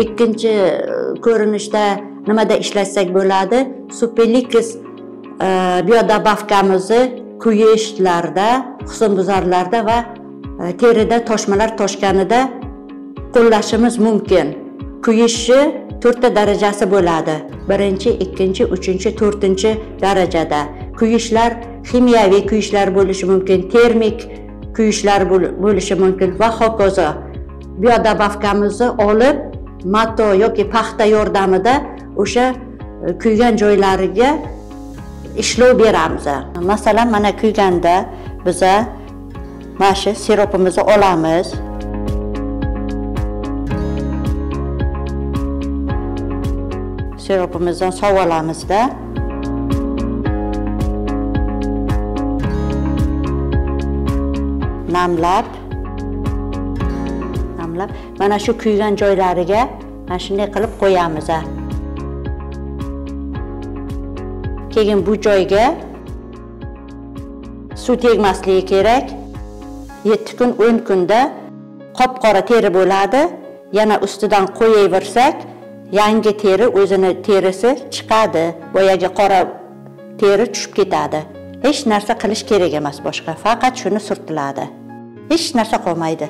ikkinchi ko'rinishda nimada ishlatsak bo'ladi? Superliks biodobavkamizni kuyishlarda, husnbuzarlarda va terida toshmalar toshganida qo'llashimiz mumkin. Kuyishni 4 ta darajasi bo'ladi. 1-chi, 2-chi, 3-chi, 4-chi darajada. Kuyishlar kimyoviy kuyishlar bo'lishi mumkin, termik kuyishlar bo'lishi mumkin va hokazo. Biodobavkamizni olib, mato yoki paxta yordamida o'sha kuygan joylariga ishlov beramiz. Masalan, mana kuyganda biz mana shu siropimizni olamiz. Siropimizdan sovib olamizda. Namlab mana shu kuygan joylariga mana shunday qilib qo'yamiz. Keyin bu joyga suv tegmasligi kerak. 7 kun, 10 kunda qop-qora teri bo'ladi. Yana ustidan qo'yaversak, yangi teri o'zini terisi chiqadi. Boyagi qora teri tushib ketadi. Hech narsa qilish kerak emas boshqa. Faqat shuni surtiladi. Hech narsa qolmaydi.